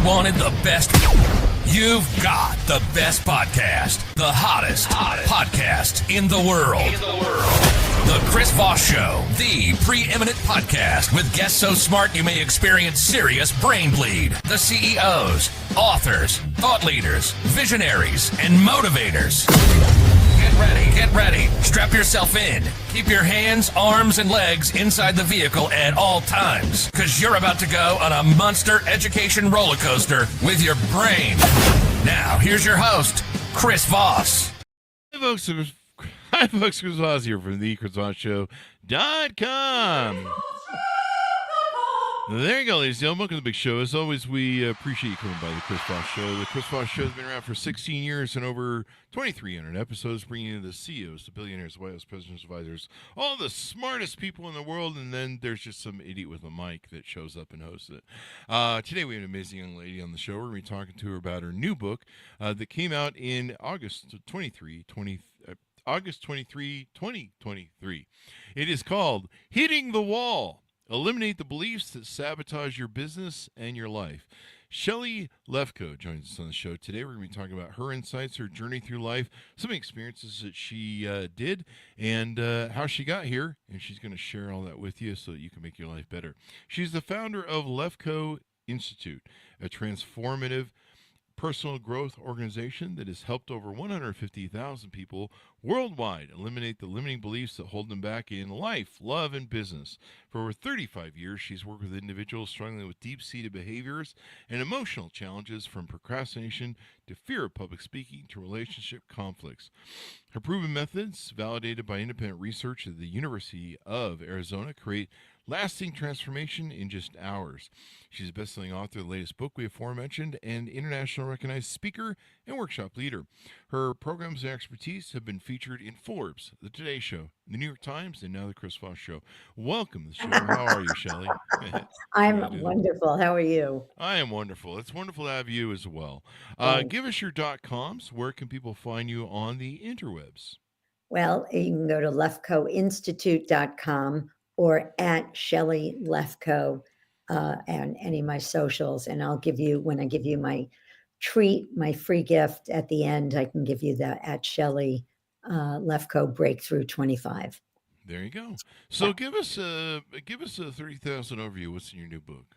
wanted the best? You've got the best podcast, the hottest podcast in the world. The Chris Voss Show, the preeminent podcast with guests so smart you may experience serious brain bleed. The CEOs, authors, thought leaders, visionaries, and motivators. Get ready. Strap yourself in. Keep your hands, arms, and legs inside the vehicle at all times, because you're about to go on a monster education roller coaster with your brain. Now, here's your host, Chris Voss. Hi, folks. Chris Voss here from the ChrisVossShow.com. There you go, ladies and gentlemen. Welcome to the big show. As always, we appreciate you coming by the Chris Voss Show. The Chris Voss Show has been around for 16 years and over 2,300 episodes, bringing you the CEOs, the billionaires, the White House presidents, advisors, all the smartest people in the world, and then there's just some idiot with a mic that shows up and hosts it. Today, we have an amazing young lady on the show. We're going to be talking to her about her new book that came out in August 23, 2023. It is called Hitting the Wall. Eliminate the beliefs that sabotage your business and your life. Shelly Lefkoe joins us on the show today. We're going to be talking about her insights, her journey through life, some experiences that she did, and how she got here. And she's going to share all that with you so that you can make your life better. She's the founder of Lefkoe Institute, a transformative personal growth organization that has helped over 150,000 people worldwide eliminate the limiting beliefs that hold them back in life, love, and business. For over 35 years, she's worked with individuals struggling with deep-seated behaviors and emotional challenges, from procrastination to fear of public speaking to relationship conflicts. Her proven methods, validated by independent research at the University of Arizona, create lasting transformation in just hours. She's a best-selling author of the latest book we aforementioned and international recognized speaker and workshop leader. Her programs and expertise have been featured in Forbes, The Today Show, The New York Times, and now The Chris Voss Show. Welcome to the show. How are you, Shelly? I'm wonderful. How are you? I am wonderful. It's wonderful to have you as well. Give us your .coms. Where can people find you on the interwebs? Well, you can go to lefkoeinstitute.com or at Shelly Lefkoe and any of my socials. And I'll give you, when I give you my treat, my free gift at the end, I can give you the at Shelly Lefkoe Breakthrough 25. There you go. So give us a 30,000 overview. What's in your new book?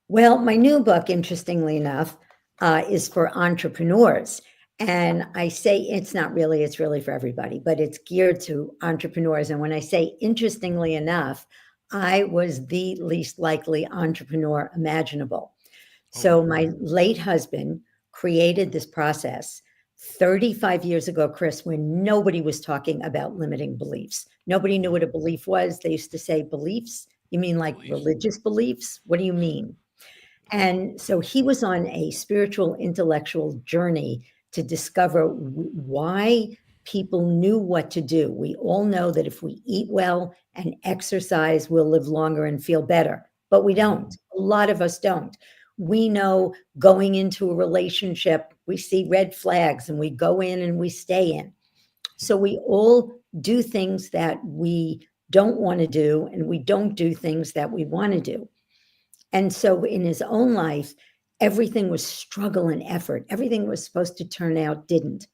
Well, my new book, interestingly enough, is for entrepreneurs. And I say it's really for everybody, but it's geared to entrepreneurs. And when I say interestingly enough, I was the least likely entrepreneur imaginable. So my late husband created this process 35 years ago, Chris, when nobody was talking about limiting beliefs. Nobody knew what a belief was. They used to say, beliefs? You mean like religious beliefs? What do you mean? And so he was on a spiritual, intellectual journey to discover why people knew what to do. We all know that if we eat well and exercise, we'll live longer and feel better, but we don't. A lot of us don't. We know going into a relationship, we see red flags and we go in and we stay in. So we all do things that we don't want to do, and we don't do things that we want to do. And so in his own life, everything was struggle and effort. Everything was supposed to turn out didn't.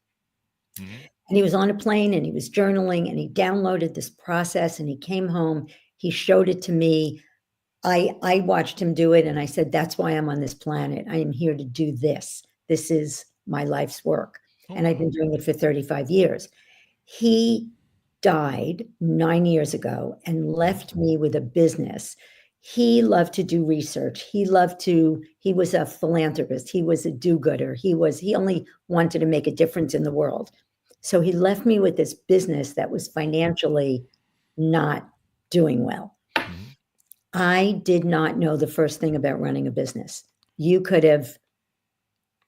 Mm-hmm. And he was on a plane and he was journaling and he downloaded this process and he came home. He showed it to me. I watched him do it and I said, that's why I'm on this planet. I am here to do this. This is my life's work. Mm-hmm. And I've been doing it for 35 years. He died 9 years ago and left me with a business. He loved to do research. He was a philanthropist. He was a do-gooder. He only wanted to make a difference in the world. So he left me with this business that was financially not doing well. Mm-hmm. I did not know the first thing about running a business. You could have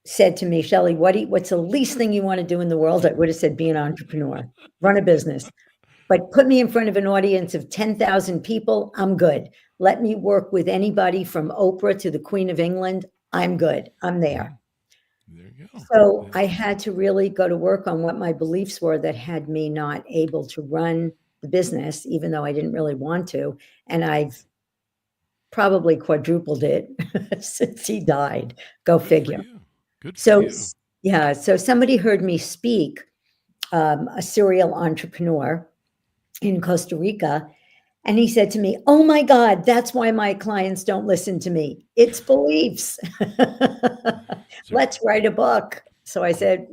said to me, Shelly, what's the least thing you want to do in the world? I would have said, be an entrepreneur, run a business. But put me in front of an audience of 10,000 people, I'm good. Let me work with anybody from Oprah to the Queen of England. I'm good. I'm there. There you go. So I had to really go to work on what my beliefs were that had me not able to run the business, even though I didn't really want to. And I've probably quadrupled it since he died. Go Good for figure. you. Good for So, you. yeah, so somebody heard me speak, a serial entrepreneur in Costa Rica, and he said to me, "Oh my God, that's why my clients don't listen to me. It's beliefs. So Let's write a book." So I said,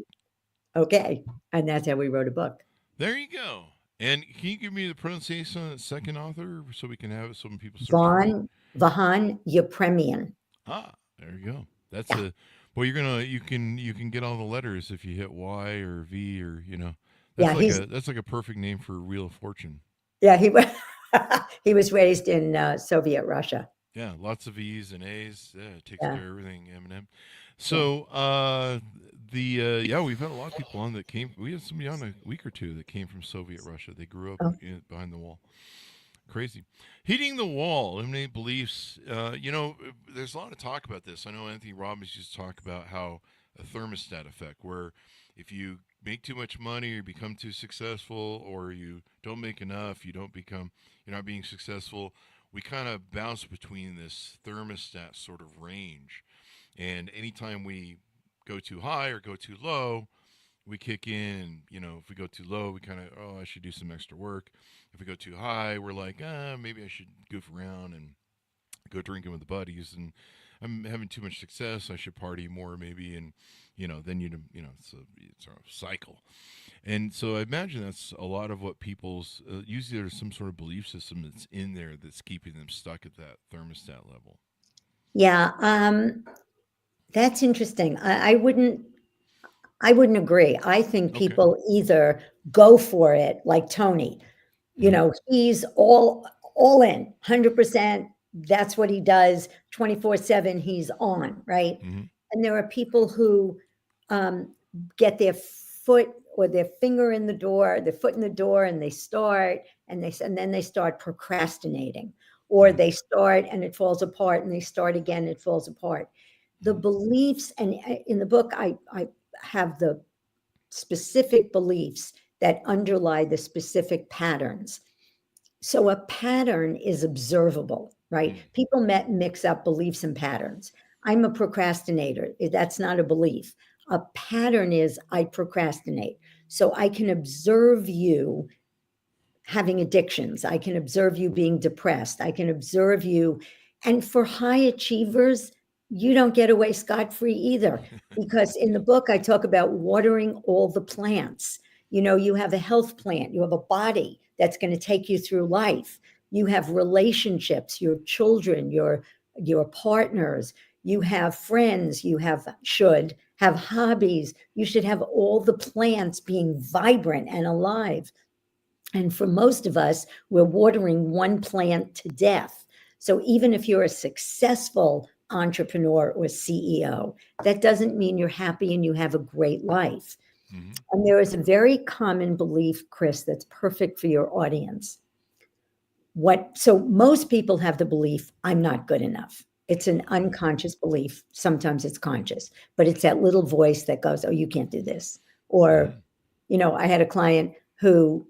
"Okay." And that's how we wrote a book. there you go. And can you give me the pronunciation of that second author so we can have it so when people search for it? Vahan Yepremian. Ah, there you go. That's Yeah. a well. You can get all the letters if you hit Y or V or Yeah, that's like a perfect name for Wheel of Fortune. he was he was raised in Soviet Russia. Yeah, lots of E's and A's. Yeah, it takes Yeah. care of everything. Eminem. Yeah. So we've had a lot of people on that came. We had somebody on a week or two that came from Soviet Russia. They grew up Oh, behind the wall. Crazy. Hitting the wall, eliminate beliefs. There's a lot of talk about this. I know Anthony Robbins used to talk about how a thermostat effect, where if you make too much money or you become too successful or you don't make enough, you're not being successful, we kind of bounce between this thermostat sort of range. And anytime we go too high or go too low, we kick in. If we go too low, we kind of, I should do some extra work. If we go too high, we're like, maybe I should goof around and go drinking with the buddies. And I'm having too much success. I should party more, maybe. And then it's a cycle. And so I imagine that's a lot of what people's usually there's some sort of belief system that's in there that's keeping them stuck at that thermostat level. yeah. That's interesting. I wouldn't agree. I think Okay. people either go for it, like Tony. He's all in, 100%. That's what he does, 24/7. He's on, right? Mm-hmm. And there are people who get their foot or their finger in the door, their foot in the door, and they start, and then they start procrastinating, or Mm-hmm. they start and it falls apart, and they start again, it falls apart. The Mm-hmm. beliefs, and in the book, I have the specific beliefs that underlie the specific patterns. So a pattern is observable, right? Mm-hmm. People mix up beliefs and patterns. I'm a procrastinator. That's not a belief. A pattern is I procrastinate. So I can observe you having addictions. I can observe you being depressed. I can observe you. And for high achievers, you don't get away scot-free either, because in the book, I talk about watering all the plants. You have a health plant, you have a body that's going to take you through life. You have relationships, your children, your partners, you have friends, should have hobbies. You should have all the plants being vibrant and alive. And for most of us, we're watering one plant to death. So even if you're a successful entrepreneur or CEO, that doesn't mean you're happy and you have a great life. Mm-hmm. And there is a very common belief, Chris, that's perfect for your audience. So most people have the belief, I'm not good enough. It's an unconscious belief. Sometimes it's conscious, but it's that little voice that goes, oh, you can't do this. Or, I had a client who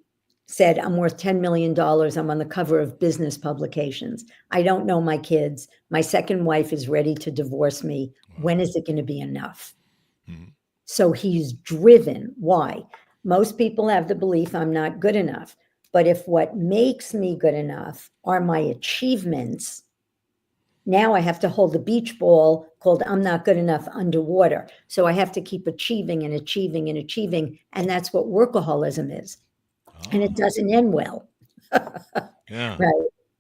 said, I'm worth $10 million. I'm on the cover of business publications. I don't know my kids. My second wife is ready to divorce me. Wow. When is it going to be enough? Mm-hmm. So he's driven. Why? Most people have the belief I'm not good enough. But if what makes me good enough are my achievements, now I have to hold the beach ball called I'm not good enough underwater. So I have to keep achieving and achieving and achieving. And that's what workaholism is. And it doesn't end well. Yeah. Right.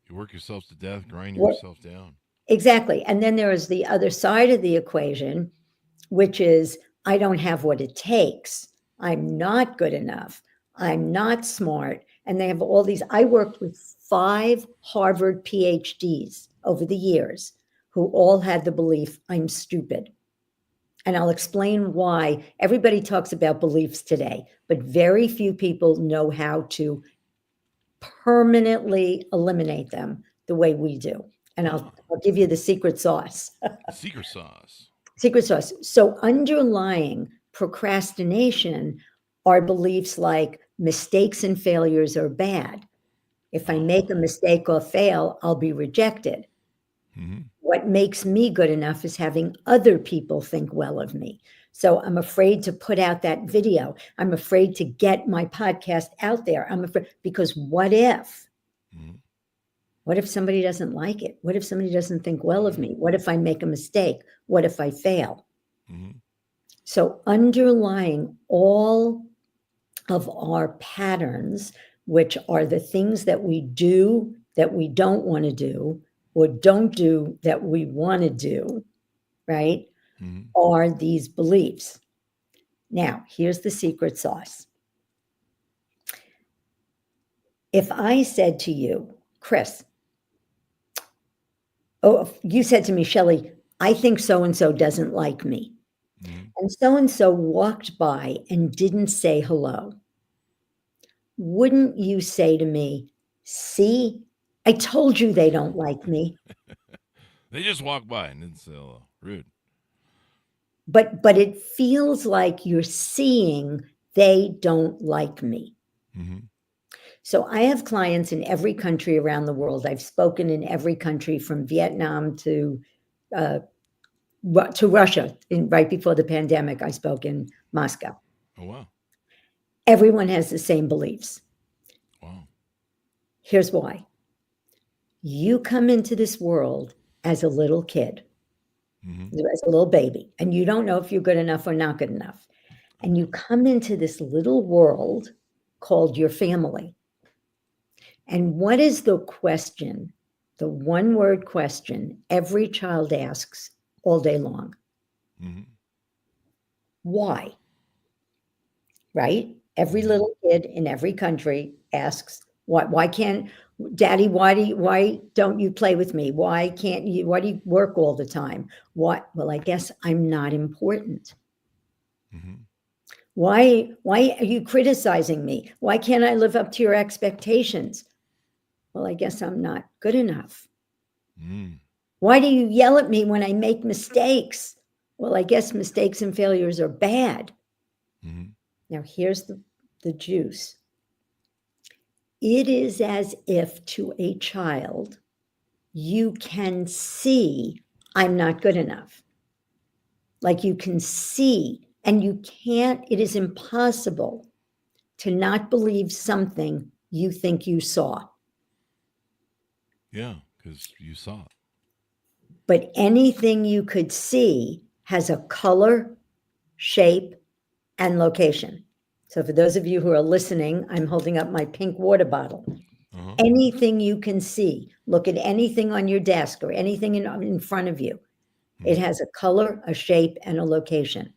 You work yourself to death, grind yourself down. Exactly. And then there is the other side of the equation, which is I don't have what it takes. I'm not good enough. I'm not smart. And they have all these. I worked with 5 Harvard PhDs over the years who all had the belief I'm stupid. And I'll explain why. Everybody talks about beliefs today, but very few people know how to permanently eliminate them the way we do. And I'll give you the secret sauce. Secret sauce. Secret sauce. So underlying procrastination are beliefs like mistakes and failures are bad. If I make a mistake or fail, I'll be rejected. Mm-hmm. What makes me good enough is having other people think well of me. So I'm afraid to put out that video. I'm afraid to get my podcast out there. I'm afraid because what if? Mm-hmm. What if somebody doesn't like it? What if somebody doesn't think well of me? What if I make a mistake? What if I fail? Mm-hmm. So underlying all of our patterns, which are the things that we do that we don't want to do, or don't do that we want to do, right, Mm-hmm. are these beliefs. Now, here's the secret sauce. If I said to you, Chris, oh, you said to me, Shelly, I think so-and-so doesn't like me. Mm-hmm. And so-and-so walked by and didn't say hello. Wouldn't you say to me, see, I told you they don't like me. They just walked by and didn't say hello. Rude. But it feels like you're seeing they don't like me. Mm-hmm. So I have clients in every country around the world. I've spoken in every country from Vietnam to Russia. Right before the pandemic, I spoke in Moscow. Oh, wow. Everyone has the same beliefs. Wow. Here's why. You come into this world as a little kid, Mm-hmm. as a little baby, and you don't know if you're good enough or not good enough. And you come into this little world called your family. And what is the question, the one-word question every child asks all day long? Mm-hmm. Why? Right? Every Mhm. little kid in every country asks, why can't Daddy, why don't you play with me? Why do you work all the time? What? Well, I guess I'm not important. Mm-hmm. Why are you criticizing me? Why can't I live up to your expectations? Well, I guess I'm not good enough. Mm. Why do you yell at me when I make mistakes? Well, I guess mistakes and failures are bad. Mm-hmm. Now, here's the juice. It is as if to a child, you can see I'm not good enough. Like you can see, and you can't, it is impossible to not believe something you think you saw. Yeah, because you saw it. But anything you could see has a color, shape, and location. So for those of you who are listening, I'm holding up my pink water bottle. Uh-huh. Anything you can see, look at anything on your desk or anything in front of you. It has a color, a shape, and a location.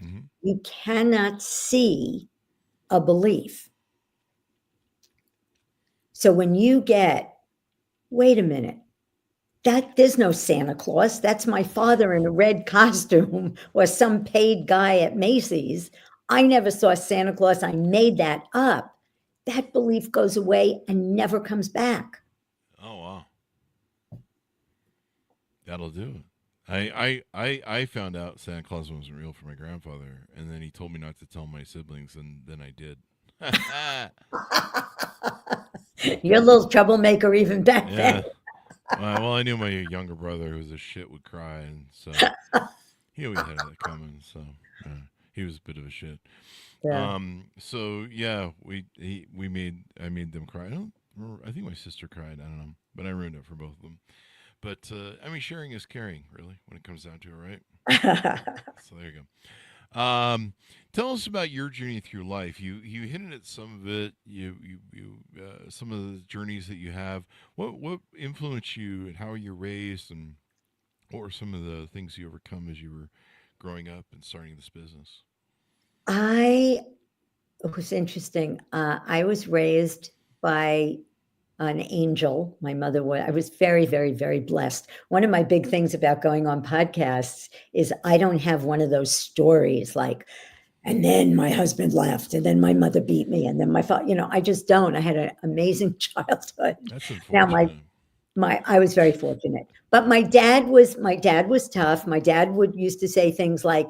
Mm-hmm. You cannot see a belief. So when you get, wait a minute, there's no Santa Claus. That's my father in a red costume or some paid guy at Macy's. I never saw Santa Claus. I made that up. That belief goes away and never comes back. Oh, wow. That'll do it. I found out Santa Claus wasn't real for my grandfather, and then he told me not to tell my siblings, and then I did. You're a little troublemaker even back Yeah. then. Well, I knew my younger brother, who was a shit, would cry, and so he always had that coming. So yeah, he was a bit of a shit. Yeah. So yeah, I made them cry. I think my sister cried. I don't know, but I ruined it for both of them. But I mean, sharing is caring, really, when it comes down to it, right? So there you go. Tell us about your journey through life. You hinted at some of it. You some of the journeys that you have. What influenced you, and how were you raised, and what were some of the things you overcome as you were growing up and starting this business? It was interesting. I was raised by an angel. My mother was. I was very, very, very blessed. One of my big things about going on podcasts is I don't have one of those stories like, and then my husband left, and then my mother beat me, and then my father, I just don't. I had an amazing childhood. That's Now unfortunate. I was very fortunate, but my dad was tough. My dad used to say things like,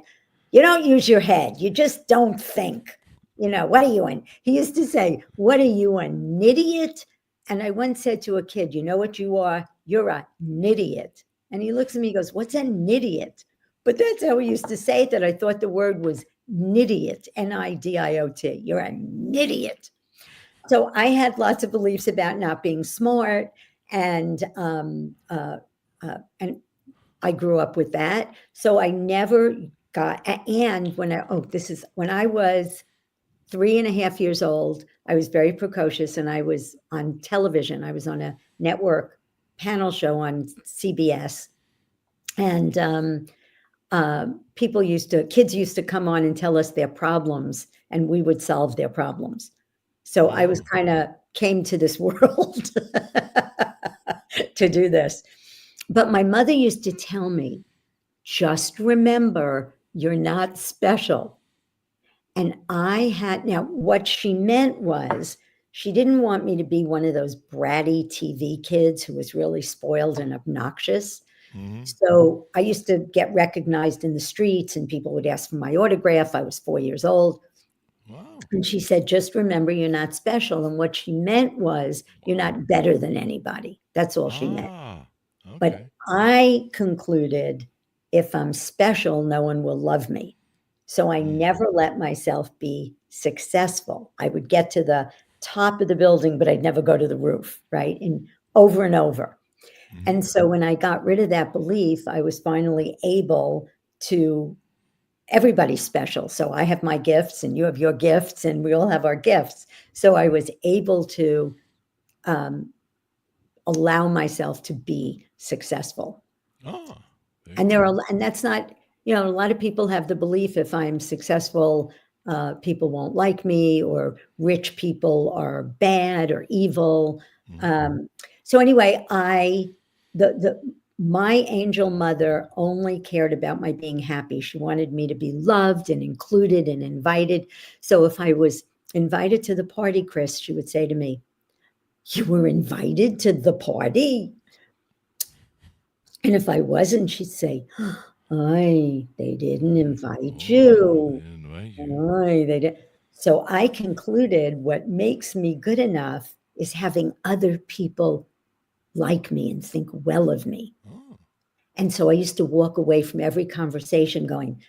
you don't use your head. You just don't think, what are you he used to say, what are you, an idiot? And I once said to a kid, you know what you are? you're an idiot. And he looks at me, he goes, what's an idiot? But that's how we used to say it, that I thought the word was nidiot, N-I-D-I-O-T. You're an idiot. So I had lots of beliefs about not being smart, and I grew up with that. So I never got, and when I was 3.5 years old, I was very precocious, and I was on television. I was on a network panel show on CBS, and kids used to come on and tell us their problems, and we would solve their problems. So I was came to this world to do this. But my mother used to tell me, just remember, you're not special. And now what she meant was, she didn't want me to be one of those bratty TV kids who was really spoiled and obnoxious. Mm-hmm. So I used to get recognized in the streets, and people would ask for my autograph. I was 4 years old. Wow. And she said, just remember, you're not special. And what she meant was, you're not better than anybody. That's all she meant. Okay. But I concluded, if I'm special, no one will love me. So I never let myself be successful. I would get to the top of the building, but I'd never go to the roof, right? And over and over. Mm-hmm. And so when I got rid of that belief, I was finally able to, everybody's special. So I have my gifts, and you have your gifts, and we all have our gifts. So I was able to allow myself to be successful. Oh, and and that's not, a lot of people have the belief, if I'm successful, people won't like me, or rich people are bad or evil. Mm-hmm. So anyway, my angel mother only cared about my being happy. She wanted me to be loved and included and invited. So if I was invited to the party, Chris, she would say to me, you were invited to the party? And if I wasn't, she'd say, they didn't invite you. They did. So I concluded, what makes me good enough is having other people like me and think well of me. Oh. And so I used to walk away from every conversation going,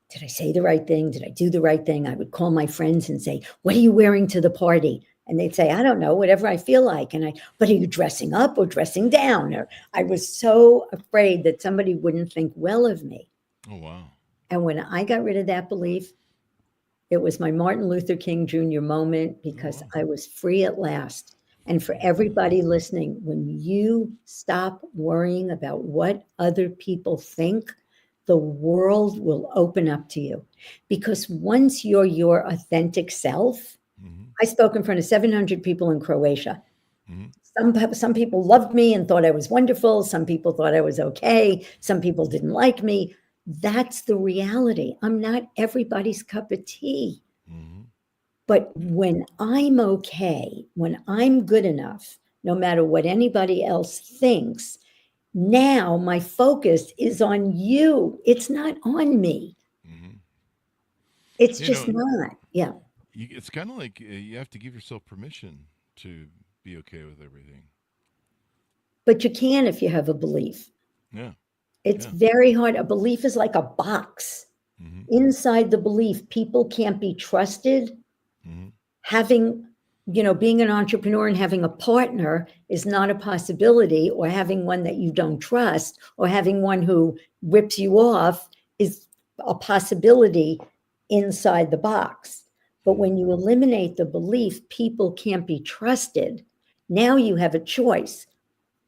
did I say the right thing? Did I do the right thing? I would call my friends and say, what are you wearing to the party? And they'd say, I don't know, whatever I feel like. But are you dressing up or dressing down? Or I was so afraid that somebody wouldn't think well of me. Oh, wow. And when I got rid of that belief, it was my Martin Luther King Jr. moment, because I was free at last. And for everybody listening, when you stop worrying about what other people think, the world will open up to you. Because once you're your authentic self, I spoke in front of 700 people in Croatia. Mm-hmm. Some people loved me and thought I was wonderful. Some people thought I was okay. Some people didn't like me. That's the reality. I'm not everybody's cup of tea. Mm-hmm. But when I'm okay, when I'm good enough, no matter what anybody else thinks, now my focus is on you. It's not on me. Mm-hmm. It's just not. Yeah. It's kind of like you have to give yourself permission to be okay with everything. But you can if you have a belief. Yeah. It's very hard. A belief is like a box. Mm-hmm. Inside the belief, people can't be trusted. Mm-hmm. Being an entrepreneur and having a partner is not a possibility, or having one that you don't trust, or having one who rips you off is a possibility inside the box. But when you eliminate the belief, people can't be trusted. Now you have a choice.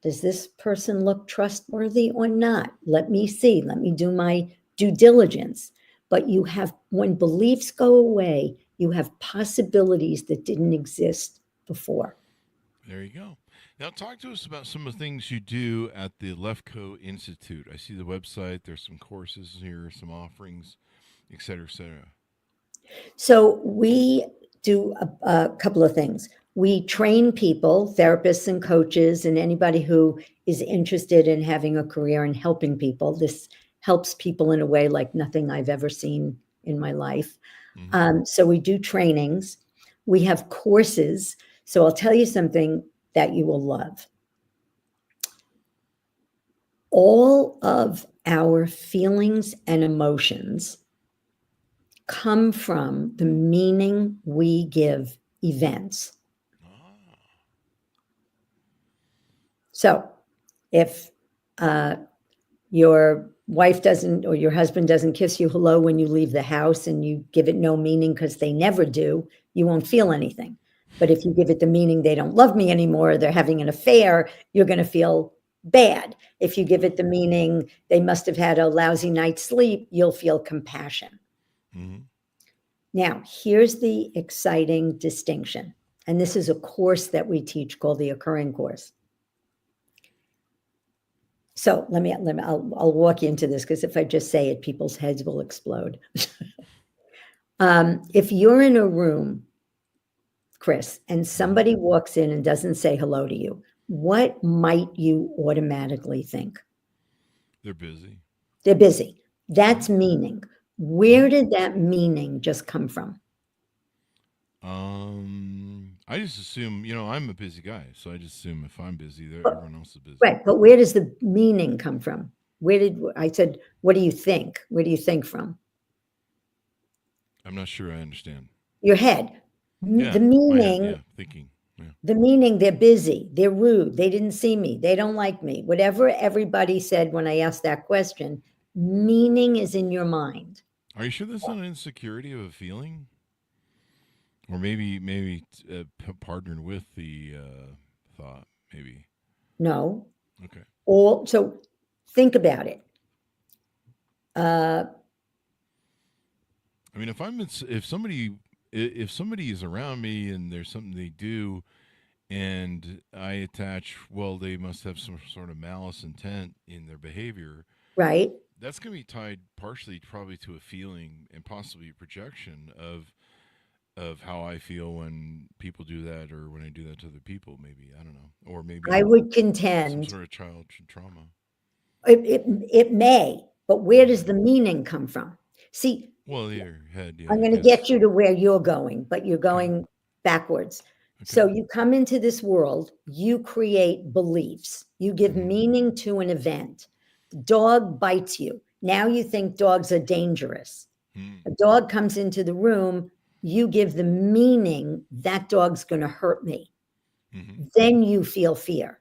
Does this person look trustworthy or not? Let me see. Let me do my due diligence. But when beliefs go away, you have possibilities that didn't exist before. There you go. Now talk to us about some of the things you do at the Lefkoe Institute. I see the website. There's some courses here, some offerings, et cetera, et cetera. So we do a couple of things. We train people, therapists and coaches, and anybody who is interested in having a career and helping people. This helps people in a way like nothing I've ever seen in my life. Mm-hmm. So we do trainings. We have courses. So I'll tell you something that you will love. All of our feelings and emotions come from the meaning we give events. So if your wife doesn't, or your husband doesn't kiss you hello when you leave the house and you give it no meaning because they never do, you won't feel anything. But if you give it the meaning they don't love me anymore, they're having an affair, you're going to feel bad. If you give it the meaning they must have had a lousy night's sleep, you'll feel compassion. Mm-hmm. Now, here's the exciting distinction. And this is a course that we teach called the Occurring Course. So I'll walk you into this, because if I just say it, people's heads will explode. If you're in a room, Chris, and somebody walks in and doesn't say hello to you, what might you automatically think? They're busy. They're busy. That's meaning. Where did that meaning just come from? I just assume, I'm a busy guy, so I just assume if I'm busy, everyone else is busy. Right, but where does the meaning come from? I said, what do you think? Where do you think from? I'm not sure I understand. Your head. Yeah, The meaning. Yeah, thinking. Yeah. The meaning, they're busy, they're rude, they didn't see me, they don't like me. Whatever everybody said when I asked that question, meaning is in your mind. Are you sure that's not an insecurity of a feeling? Or maybe partnered with the thought, maybe. No. Okay. So think about it. I mean, if somebody is around me and there's something they do, and I attach, well, they must have some sort of malice intent in their behavior. Right. That's going to be tied partially probably to a feeling and possibly a projection of how I feel when people do that, or when I do that to other people, maybe. I don't know. Or maybe I would contend some sort of childhood trauma. It may, but where does the meaning come from? See, well, your head. Yeah, I'm going to get you to where you're going, but you're going backwards. Okay. So you come into this world, you create beliefs, you give meaning to an event. The dog bites you. Now you think dogs are dangerous. A dog comes into the room, you give the meaning that dog's going to hurt me. Then you feel fear.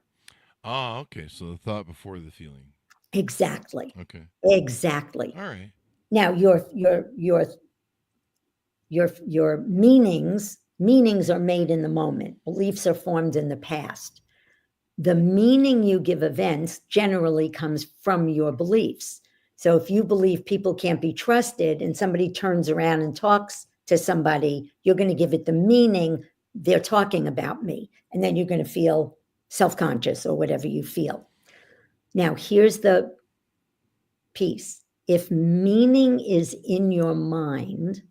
Ah, okay. So the thought before the feeling. Exactly. Okay. Exactly. All right. Now your meanings are made in the moment. Beliefs are formed in the past. The meaning you give events generally comes from your beliefs. So if you believe people can't be trusted and somebody turns around and talks to somebody, you're going to give it the meaning they're talking about me. And then you're going to feel self-conscious or whatever you feel. Now, here's the piece. If meaning is in your mind,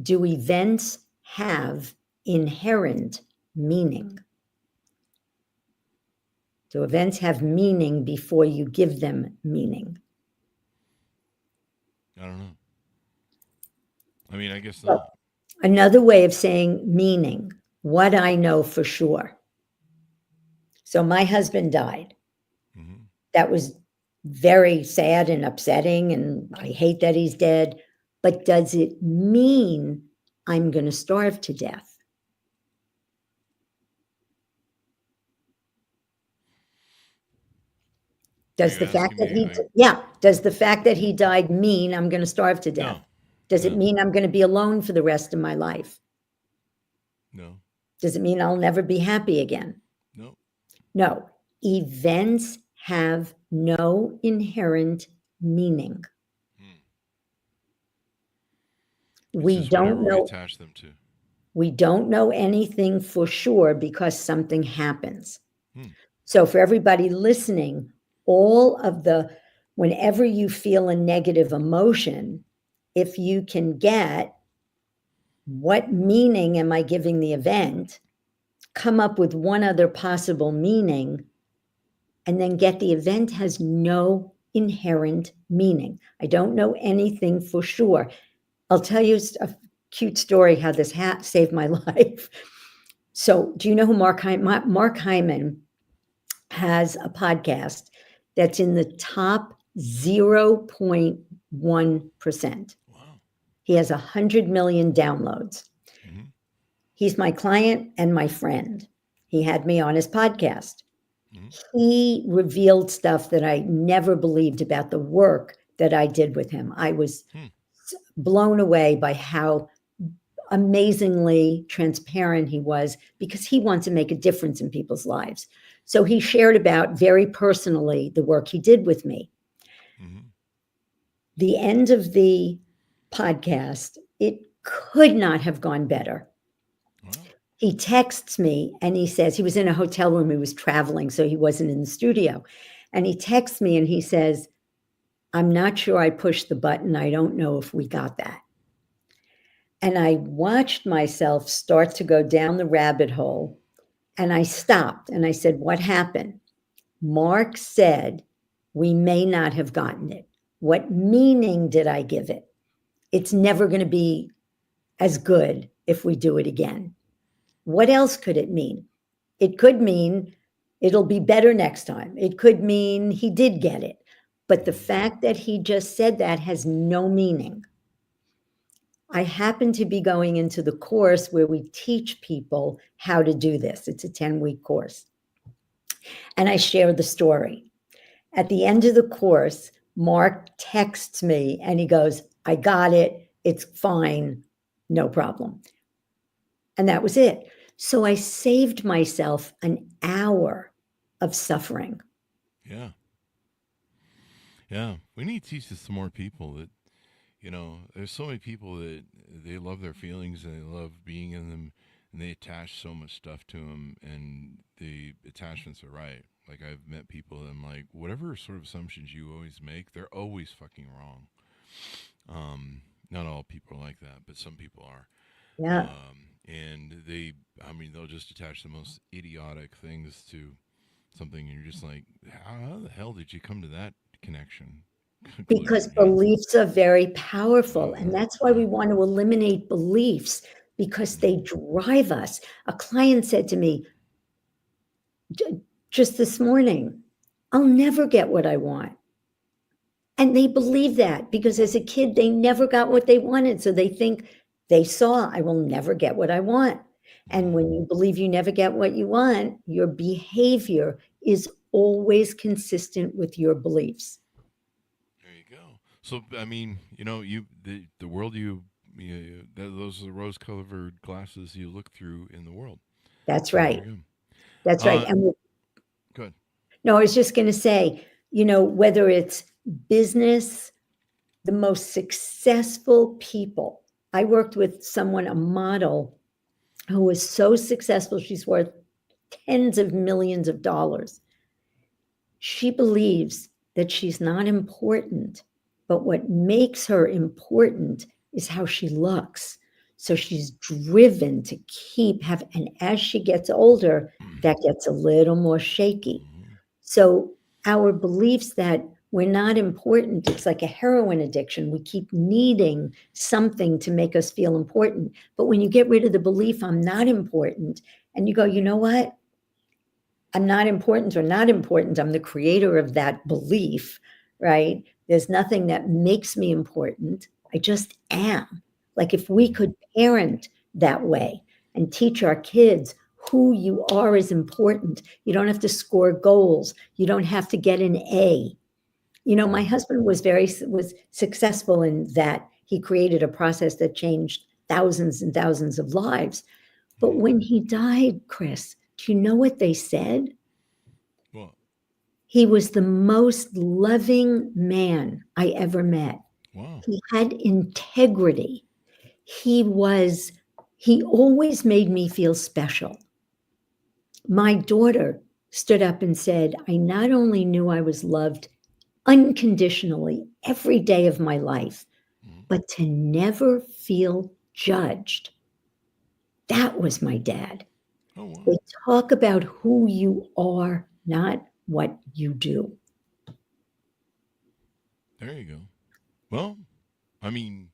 do events have inherent meaning? Do events have meaning before you give them meaning? I don't know. I mean, I guess not. Another way of saying meaning, what I know for sure. So my husband died. That was very sad and upsetting, and I hate that he's dead. But does it mean I'm going to starve to death? Does the fact that does the fact that he died mean I'm going to starve to death? No. Does it mean I'm going to be alone for the rest of my life? No. Does it mean I'll never be happy again? No. No. Events have no inherent meaning. We don't know. We attach them to. We don't know anything for sure because something happens. So for everybody listening, whenever you feel a negative emotion, if you can get what meaning am I giving the event, come up with one other possible meaning, and then get the event has no inherent meaning. I don't know anything for sure. I'll tell you a cute story how this saved my life. So do you know who Mark Hyman has a podcast that's in the top 0.1%. Wow. He has 100 million downloads. Mm-hmm. He's my client and my friend. He had me on his podcast. Mm-hmm. He revealed stuff that I never believed about the work that I did with him. I was blown away by how amazingly transparent he was, because he wants to make a difference in people's lives. So he shared about very personally the work he did with me. Mm-hmm. The end of the podcast, it could not have gone better. Wow. He texts me and he says, he was in a hotel room, he was traveling, so he wasn't in the studio. And he texts me and he says, I'm not sure I pushed the button. I don't know if we got that. And I watched myself start to go down the rabbit hole, and I stopped and I said, what happened? Mark said, we may not have gotten it. What meaning did I give it? It's never going to be as good if we do it again. What else could it mean? It could mean it'll be better next time. It could mean he did get it. But the fact that he just said that has no meaning. I happen to be going into the course where we teach people how to do this. It's a 10-week course. And I share the story. At the end of the course, Mark texts me and he goes, I got it. It's fine. No problem. And that was it. So I saved myself an hour of suffering. Yeah. Yeah. We need to teach this to more people that, there's so many people that they love their feelings and they love being in them, and they attach so much stuff to them, and the attachments are right. Like, I've met people that I'm like, whatever sort of assumptions you always make, they're always fucking wrong. Not all people are like that, but some people are. Yeah. And they'll just attach the most idiotic things to something, and you're just like, how the hell did you come to that connection? Because beliefs are very powerful. And that's why we want to eliminate beliefs, because they drive us. A client said to me just this morning, I'll never get what I want. And they believe that because as a kid, they never got what they wanted. So they think they saw, I will never get what I want. And when you believe you never get what you want, your behavior is always consistent with your beliefs. There you go. So, I mean, the world those are the rose-colored glasses you look through in the world. That's So right. there you go. That's right. And Good. no, I was just going to say, whether it's business, the most successful people. I worked with a model who was so successful, she's worth tens of millions of dollars. She believes that she's not important, but what makes her important is how she looks. So she's driven to and as she gets older, that gets a little more shaky. So our beliefs that we're not important, it's like a heroin addiction. We keep needing something to make us feel important. But when you get rid of the belief, I'm not important, and you go, you know what? I'm not important or not important. I'm the creator of that belief, right? There's nothing that makes me important. I just am. Like, if we could parent that way and teach our kids who you are is important. You don't have to score goals. You don't have to get an A. My husband was successful in that. He created a process that changed thousands and thousands of lives. But when he died, Chris, do you know what they said? What? He was the most loving man I ever met. Wow. He had integrity. He always made me feel special. My daughter stood up and said, I not only knew I was loved unconditionally every day of my life, but to never feel judged. That was my dad. Oh, wow. They talk about who you are, not what you do. There you go. Well, I mean,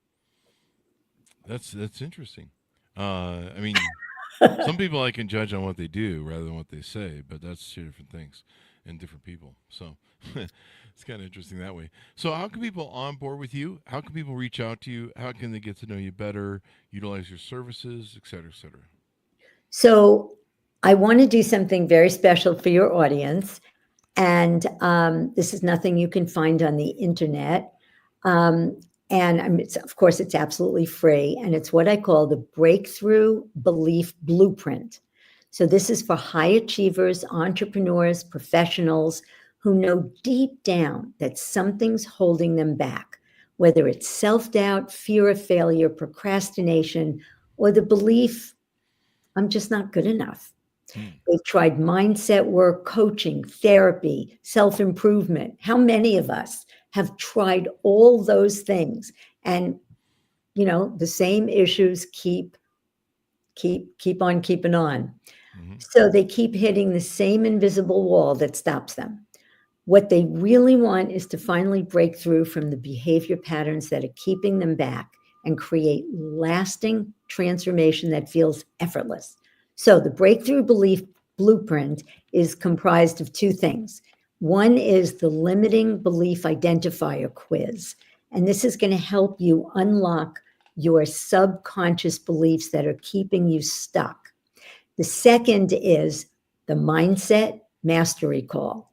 that's interesting. I mean, some people I can judge on what they do rather than what they say, but that's two different things. and different people. So it's kind of interesting that way. So how can people on board with you? How can people reach out to you? How can they get to know you better, utilize your services, et cetera, et cetera? So I want to do something very special for your audience. And this is nothing you can find on the internet. Of course, it's absolutely free. And it's what I call the Breakthrough Belief Blueprint. So this is for high achievers, entrepreneurs, professionals who know deep down that something's holding them back, whether it's self-doubt, fear of failure, procrastination, or the belief, I'm just not good enough. They've tried mindset work, coaching, therapy, self-improvement. How many of us have tried all those things? And, the same issues keep on keeping on. So they keep hitting the same invisible wall that stops them. What they really want is to finally break through from the behavior patterns that are keeping them back and create lasting transformation that feels effortless. So the Breakthrough Belief Blueprint is comprised of two things. One is the Limiting Belief Identifier quiz, and this is going to help you unlock your subconscious beliefs that are keeping you stuck. The second is the Mindset Mastery Call.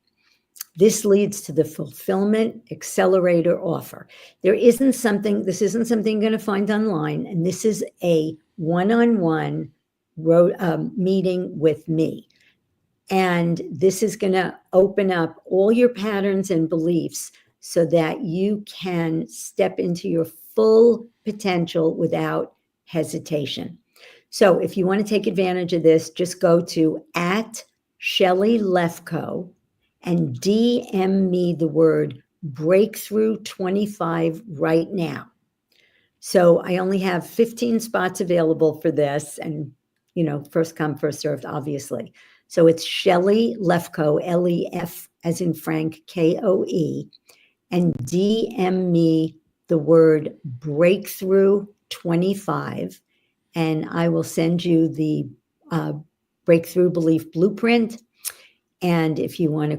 This leads to the Fulfillment Accelerator offer. This isn't something you're going to find online, and this is a one-on-one meeting with me. And this is going to open up all your patterns and beliefs so that you can step into your full potential without hesitation. So if you want to take advantage of this, just go to @Shelly Lefkoe and DM me the word breakthrough 25 right now. So I only have 15 spots available for this, and first come, first served, obviously. So it's Shelly Lefkoe, L-E-F as in Frank, K-O-E, and DM me the word breakthrough 25, and I will send you the Breakthrough Belief Blueprint. And if you want to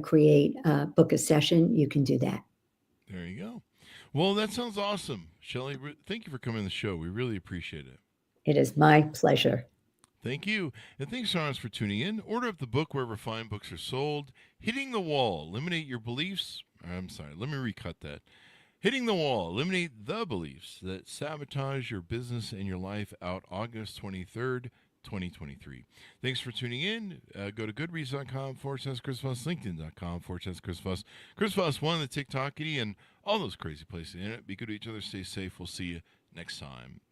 book a session, you can do that. There you go. Well, that sounds awesome. Shelly, thank you for coming on the show. We really appreciate it. It is my pleasure. Thank you. And thanks, Arnold, for tuning in. Order up the book wherever fine books are sold. Hitting the Wall. Eliminate your beliefs. I'm sorry. Let me recut that. Hitting the Wall. Eliminate the beliefs that sabotage your business and your life, out August 23rd, 2023. Thanks for tuning in. Go to goodreads.com/Chris Voss, LinkedIn.com/Chris Voss, Chris Voss 1, the TikTok, and all those crazy places in it. Be good to each other. Stay safe. We'll see you next time.